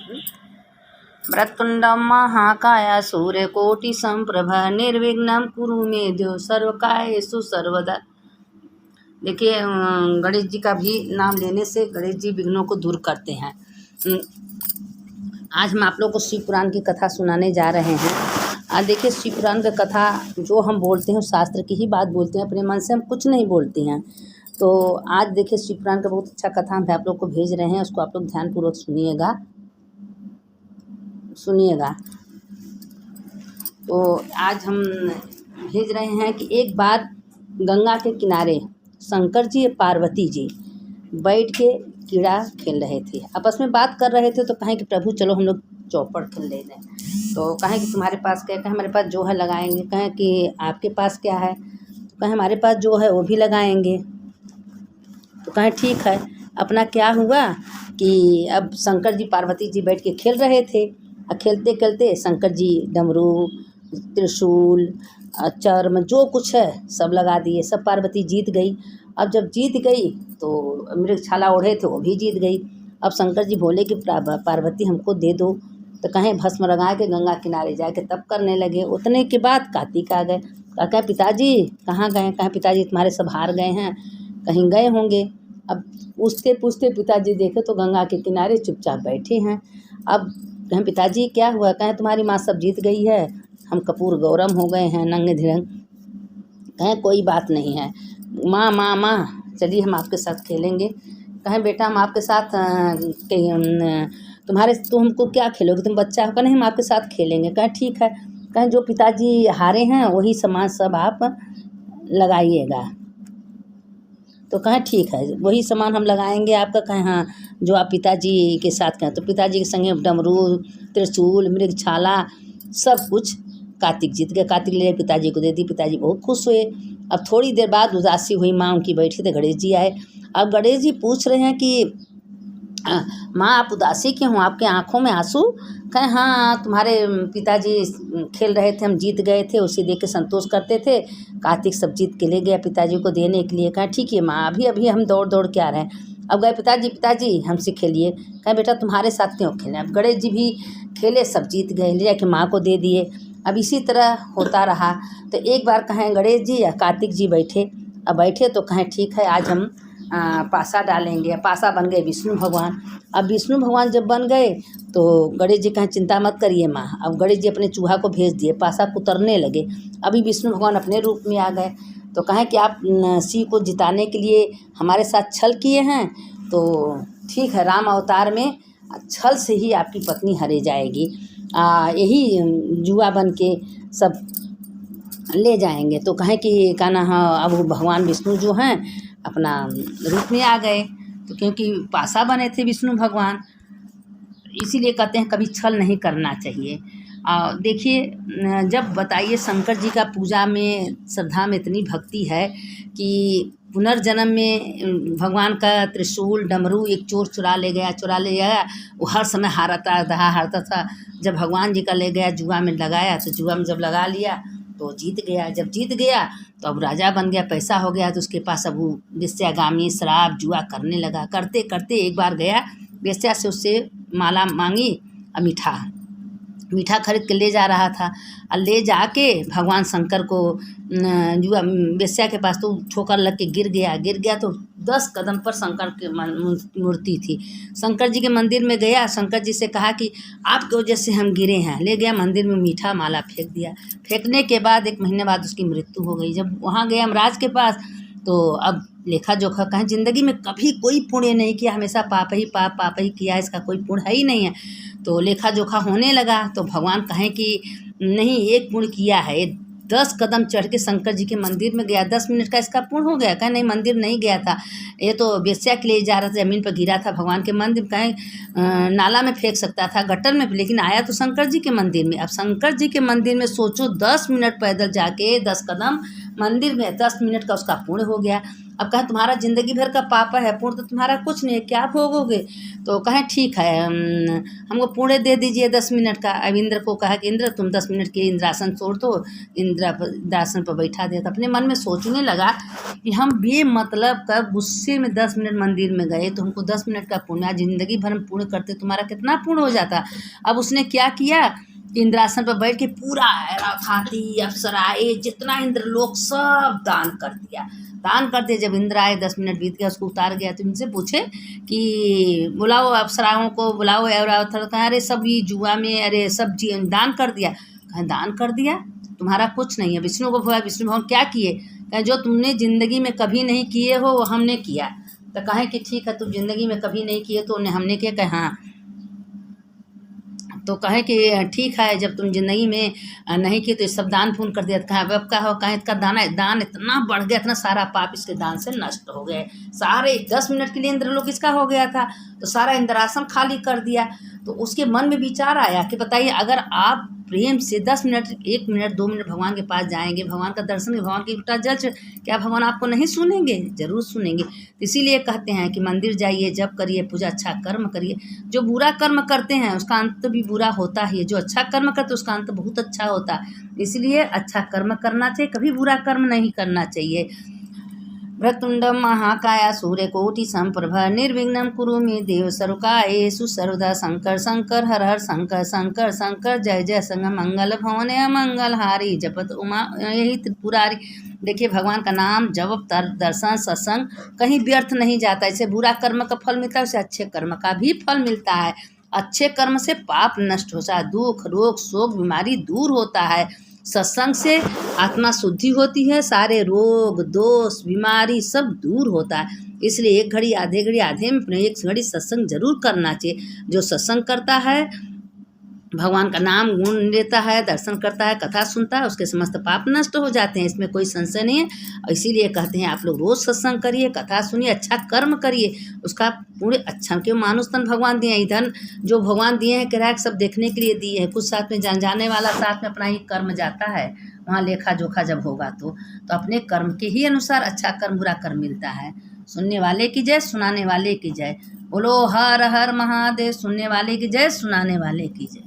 वक्रतुंडं महाकाय सूर्यकोटि संप्रभा निर्विघ्नं कुरु मे देव सर्वकार्येषु सर्वदा। देखिए, गणेश जी का भी नाम लेने से गणेश जी विघ्नों को दूर करते हैं। आज हम आप लोग को शिव पुराण की कथा सुनाने जा रहे हैं। देखिए, शिव पुराण की कथा जो हम बोलते हैं शास्त्र की ही बात बोलते हैं, अपने मन से हम कुछ नहीं बोलते हैं। तो आज देखिए, शिव पुराण का बहुत अच्छा कथा हम आप लोग को भेज रहे हैं, उसको आप लोग ध्यानपूर्वक सुनिएगा। तो आज हम भेज रहे हैं कि एक बार गंगा के किनारे शंकर जी और पार्वती जी बैठ के कीड़ा खेल रहे थे, आपस में बात कर रहे थे। तो कहें कि प्रभु चलो हम लोग चौपड़ खेल ले रहे हैं। तो कहें कि तुम्हारे पास क्या? कहें हमारे पास जो है लगाएंगे। कहें कि आपके पास क्या है? तो कहें हमारे पास जो है वो भी लगाएंगे। तो कहें ठीक है। अपना क्या हुआ कि अब शंकर जी पार्वती जी बैठ के खेल रहे थे, और खेलते खेलते शंकर जी डमरू, त्रिशूल, चर्म जो कुछ है सब लगा दिए। सब पार्वती जीत गई। अब जब जीत गई तो मृगछाला ओढ़े थे वो भी जीत गई। अब शंकर जी बोले कि पार्वती हमको दे दो। तो कहें भस्म लगा के गंगा किनारे जाके तप करने लगे। उतने के बाद कार्तिक आ गए। कहा पिताजी कहाँ गए? कहें पिताजी तुम्हारे सब हार गए हैं, कहीं गए होंगे। अब पूछते पूछते पिताजी देखे तो गंगा के किनारे चुपचाप बैठे हैं। अब कहें पिताजी क्या हुआ? कहें तुम्हारी माँ सब जीत गई है, हम कपूर गौरम हो गए हैं, नंगे धिरंग। कहें कोई बात नहीं है, माँ माँ माँ चलिए हम आपके साथ खेलेंगे। कहें बेटा हम आपके साथ तुम हमको क्या खेलोगे? तुम बच्चा हो। कहें हम आपके साथ खेलेंगे। कहें ठीक है। कहें जो पिताजी हारे हैं वही सामान सब आप लगाइएगा। तो कहें ठीक है, वही सामान हम लगाएंगे आपका। कहें हाँ, जो आप पिताजी के साथ कहें। तो पिताजी के संगे डमरू, त्रिशूल, मृगछाला सब कुछ कार्तिक जीत गए। कार्तिक ले पिताजी को दे दी। पिताजी बहुत खुश हुए। अब थोड़ी देर बाद उदासी हुई, माँ उनकी बैठी थे, गणेश जी आए। अब गणेश जी पूछ रहे हैं कि माँ आप उदासी क्यों हो? आपके आँखों में आंसू? कहें हाँ, तुम्हारे पिताजी खेल रहे थे, हम जीत गए थे, उसे देख के संतोष करते थे। कार्तिक सब जीत के ले गया पिताजी को देने के लिए। कहें ठीक है माँ, अभी अभी हम दौड़ दौड़ के आ रहे हैं। अब गए पिताजी हमसे खेलिए। कहें बेटा तुम्हारे साथ क्यों खेलें? अब गणेश जी भी खेले, सब जीत गए, ले जाके माँ को दे दिए। अब इसी तरह होता रहा। तो एक बार कहें गणेश जी या कार्तिक जी बैठे। अब बैठे तो कहें ठीक है आज हम पासा डालेंगे। पासा बन गए विष्णु भगवान। अब विष्णु भगवान जब बन गए तो गणेश जी कहें चिंता मत करिए माँ। अब गणेश जी अपने चूहा को भेज दिए, पासा कुतरने लगे। अभी विष्णु भगवान अपने रूप में आ गए। तो कहें कि आप शिव को जिताने के लिए हमारे साथ छल किए हैं, तो ठीक है, राम अवतार में छल से ही आपकी पत्नी हरे जाएगी। यही जुआ बन के सब ले जाएंगे। तो कहें कि कहना हाँ, अब भगवान विष्णु जो हैं अपना रूप में आ गए। तो क्योंकि पासा बने थे विष्णु भगवान, इसीलिए कहते हैं कभी छल नहीं करना चाहिए। देखिए, जब बताइए शंकर जी का पूजा में श्रद्धा में इतनी भक्ति है कि पुनर्जन्म में भगवान का त्रिशूल डमरू एक चोर चुरा ले गया। वो हर समय हारता था। जब भगवान जी का ले गया, जुआ में लगाया, तो जुआ में जब लगा लिया तो जीत गया। जब जीत गया तो अब राजा बन गया, पैसा हो गया। तो उसके पास अब वो वेश्यागामी शराब जुआ करने लगा। करते करते एक बार गया वेश्या से, उससे माला मांगी और मीठा खरीद के ले जा रहा था। और ले जाके भगवान शंकर को जुआ वेश्या के पास तो ठोकर लग के गिर गया। तो 10 कदम पर शंकर की मूर्ति थी। शंकर जी के मंदिर में गया, शंकर जी से कहा कि आपकी वजह से हम गिरे हैं। ले गया मंदिर में, मीठा माला फेंक दिया। फेंकने के बाद 1 महीने बाद उसकी मृत्यु हो गई। जब वहाँ गया यमराज के पास तो अब लेखा जोखा कहें जिंदगी में कभी कोई पुण्य नहीं किया, हमेशा पाप ही किया, इसका कोई पुण्य है ही नहीं है। तो लेखा जोखा होने लगा। तो भगवान कहें कि नहीं, एक पुण्य किया है। 10 कदम चढ़ के शंकर जी के मंदिर में गया, 10 मिनट का इसका पुण्य हो गया। कहें नहीं, मंदिर नहीं गया था, ये तो वेश्या के लिए जा रहा था, ज़मीन पर गिरा था। भगवान के मंदिर कहें नाला में फेंक सकता था, गटर में, लेकिन आया तो शंकर जी के मंदिर में। अब शंकर जी के मंदिर में सोचो 10 मिनट पैदल जाके 10 कदम मंदिर में 10 मिनट का उसका पुण्य हो गया। अब कहें तुम्हारा ज़िंदगी भर का पाप है, पुण्य तो तुम्हारा कुछ नहीं है, क्या भोगोगे? तो कहें ठीक है, हमको पुण्य दे दीजिए 10 मिनट का। अब इंद्र को कहा कि इंद्र तुम 10 मिनट के इंद्रासन छोड़ दो। इंद्रासन पर बैठा दिया। तो अपने मन में सोचने लगा कि हम बेमतलब का गुस्से में 10 मिनट मंदिर में गए तो हमको 10 मिनट का पुण्य, ज़िंदगी भर में पुण्य करते तुम्हारा कितना पुण्य हो जाता। अब उसने क्या किया, इंद्रासन पर बैठ के पूरा हाथी अप्सराएं जितना इंद्रलोक सब दान कर दिया। दान कर दिया। जब इंद्र आए 10 मिनट बीत गया, उसको उतार गया तो इनसे पूछे कि बुलाओ अप्सराओं को, बुलाओ। और कहा अरे सब ये जुआ में, अरे सब दान कर दिया। कहें दान कर दिया, तुम्हारा कुछ नहीं है। विष्णु को बोला, विष्णु भगवान क्या किए? कहें जो तुमने ज़िंदगी में कभी नहीं किए हो वो हमने किया। तो कहें कि ठीक है, तुम ज़िंदगी में कभी नहीं किए तो हमने किया। कहें हाँ। तो कहे कि ठीक है, जब तुम ज़िंदगी में नहीं किए तो ये सब दान पुण्य कर दिया। कहा अब का हो, कहें इसका दान इतना बढ़ गया, इतना सारा पाप इसके दान से नष्ट हो गए। सारे 10 मिनट के लिए इंद्रलोक इसका हो गया था, तो सारा इंद्रासन खाली कर दिया। तो उसके मन में विचार आया कि बताइए, अगर आप प्रेम से 10 मिनट, 1 मिनट, 2 मिनट भगवान के पास जाएंगे, भगवान का दर्शन, भगवान की उल्टा जल, क्या भगवान आपको नहीं सुनेंगे? जरूर सुनेंगे। इसीलिए कहते हैं कि मंदिर जाइए, जप करिए, पूजा, अच्छा कर्म करिए। जो बुरा कर्म करते हैं उसका अंत भी बुरा होता ही है, जो अच्छा कर्म करते उसका अंत बहुत अच्छा होता है। इसलिए अच्छा कर्म करना चाहिए, कभी बुरा कर्म नहीं करना चाहिए। वक्रतुंडम महाकाय सूर्यकोटि समप्रभ निर्विघ्नं कुरु मे देव सर्वकार्येषु सर्वदा। शंकर शंकर हर हर शंकर शंकर शंकर जय जय शंकर मंगल भवने अमंगल हारी जपत उमा यही त्रिपुरारी। देखिए, भगवान का नाम जप, दर्शन, सत्संग कहीं व्यर्थ नहीं जाता। इसे बुरा कर्म का फल मिलता है, उसे अच्छे कर्म का भी फल मिलता है। अच्छे कर्म से पाप नष्ट होता है, दुख रोग शोक बीमारी दूर होता है। सत्संग से आत्मा शुद्धि होती है, सारे रोग दोष बीमारी सब दूर होता है। इसलिए एक घड़ी आधे में एक घड़ी सत्संग जरूर करना चाहिए। जो सत्संग करता है, भगवान का नाम गुण लेता है, दर्शन करता है, कथा सुनता है, उसके समस्त पाप नष्ट हो जाते हैं, इसमें कोई संशय नहीं है। और इसीलिए कहते हैं आप लोग रोज़ सत्संग करिए, कथा सुनिए, अच्छा कर्म करिए, उसका पूरे अच्छा। क्यों मानुष तन भगवान दिए हैं, धन जो भगवान दिए हैं किराया सब देखने के लिए दिए हैं। कुछ साथ में जाने वाला साथ में अपना ही कर्म जाता है, वहाँ लेखा जोखा जब होगा तो अपने कर्म के ही अनुसार अच्छा कर्म बुरा कर्म मिलता है। सुनने वाले की जय, सुनाने वाले की जय। बोलो हर हर महादेव। सुनने वाले की जय, सुनाने वाले की जय।